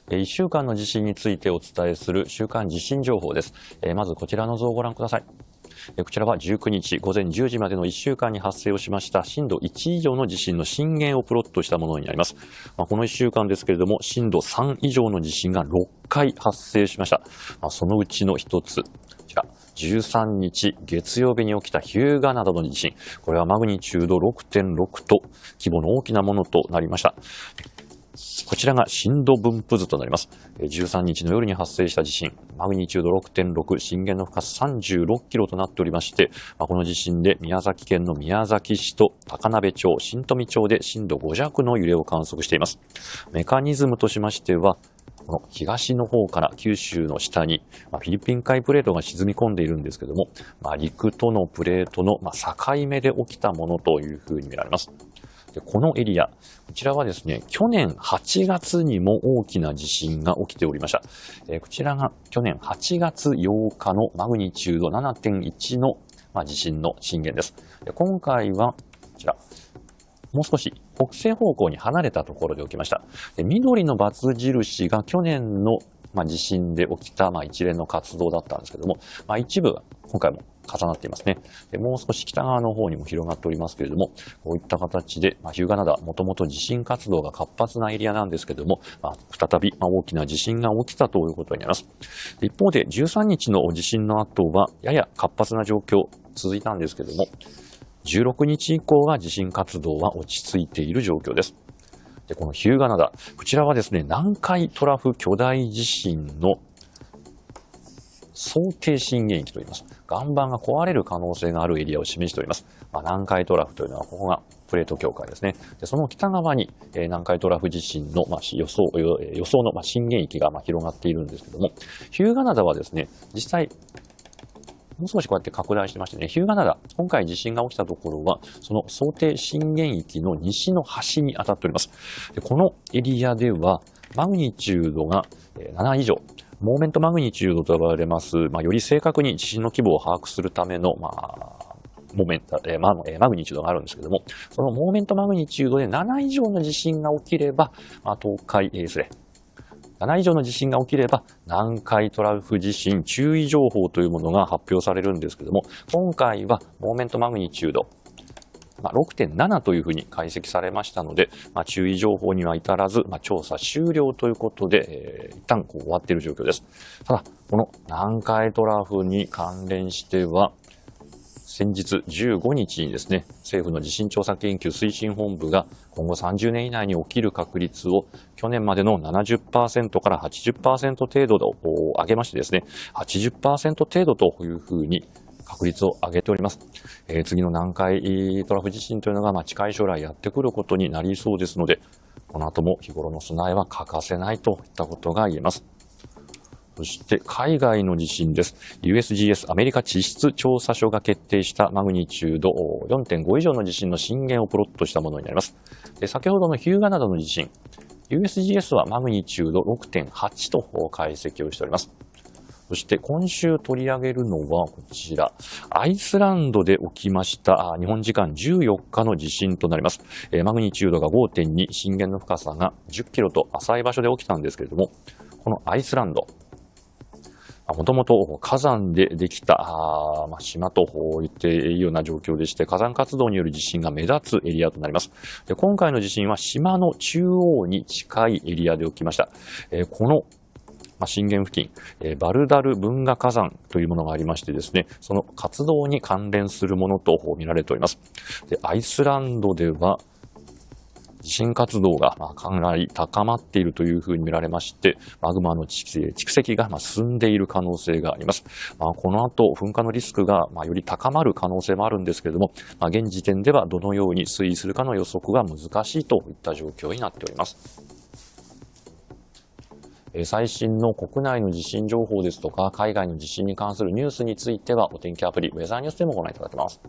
1週間の地震についてお伝えする週間地震情報です。まずこちらの図をご覧ください。こちらは19日午前10時までの1週間に発生をしました震度1以上の地震の震源をプロットしたものになります。この1週間ですけれども、震度3以上の地震が6回発生しました。そのうちの一つ、こちら13日月曜日に起きた日向灘の地震、これはマグニチュード 6.6 と規模の大きなものとなりました。こちらが震度分布図となります。13日の夜に発生した地震、マグニチュード 6.6、震源の深さ36キロとなっておりまして、この地震で宮崎県の宮崎市と高鍋町、新富町で震度5弱の揺れを観測しています。メカニズムとしましては、この東の方から九州の下にフィリピン海プレートが沈み込んでいるんですけども、陸とのプレートの境目で起きたものというふうに見られます。でこのエリア、こちらはですね、去年8月にも大きな地震が起きておりました。こちらが去年8月8日のマグニチュード 7.1 の地震の震源です。で今回はこちら、もう少し北西方向に離れたところで起きました。で緑のバツ印が去年の地震で起きた一連の活動だったんですけども、一部が今回も重なっていますね。でもう少し北側の方にも広がっておりますけれども、こういった形で日向灘、もともと地震活動が活発なエリアなんですけれども、再び大きな地震が起きたということになります。一方で13日の地震の後はやや活発な状況続いたんですけれども、16日以降は地震活動は落ち着いている状況です。でこの日向灘、こちらはですね、南海トラフ巨大地震の想定震源域といいます。岩盤が壊れる可能性があるエリアを示しております。南海トラフというのは、ここがプレート境界ですね。でその北側に、南海トラフ地震の、予想の、震源域が広がっているんですけども、日向灘はですね、実際、もう少しこうやって拡大してましてね、日向灘、今回地震が起きたところは、その想定震源域の西の端に当たっております。でこのエリアでは、マグニチュードが7以上、モーメントマグニチュードと呼ばれます、より正確に地震の規模を把握するための、マグニチュードがあるんですけども、そのモーメントマグニチュードで7以上の地震が起きれば、7以上の地震が起きれば、南海トラフ地震注意情報というものが発表されるんですけども、今回はモーメントマグニチュード、6.7 というふうに解析されましたので、注意情報には至らず、調査終了ということで、一旦終わっている状況です。ただ、この南海トラフに関連しては、先日15日にですね、政府の地震調査研究推進本部が今後30年以内に起きる確率を去年までの 70% から 80% 程度を上げましてですね、80% 程度というふうに確率を上げております。次の南海トラフ地震というのが近い将来やってくることになりそうですので、この後も日頃の備えは欠かせないといったことが言えます。そして海外の地震です。USGS アメリカ地質調査所が決定したマグニチュード 4.5 以上の地震の震源をプロットしたものになります。で先ほどの日向灘の地震、USGS はマグニチュード 6.8 と解析をしております。そして今週取り上げるのはこちら、アイスランドで起きました日本時間14日の地震となります。マグニチュードが 5.2、震源の深さが10キロと浅い場所で起きたんですけれども、このアイスランド、もともと火山でできた島と言っていいような状況でして、火山活動による地震が目立つエリアとなります。で今回の地震は島の中央に近いエリアで起きました。この震源付近、バルダル文化火山というものがありましてですね、その活動に関連するものと見られております。でアイスランドでは地震活動がかなり高まっているというふうに見られまして、マグマの蓄積が進んでいる可能性があります。この後、噴火のリスクがより高まる可能性もあるんですけれども、現時点ではどのように推移するかの予測が難しいといった状況になっております。最新の国内の地震情報ですとか、海外の地震に関するニュースについては、お天気アプリウェザーニュースでもご覧いただけます。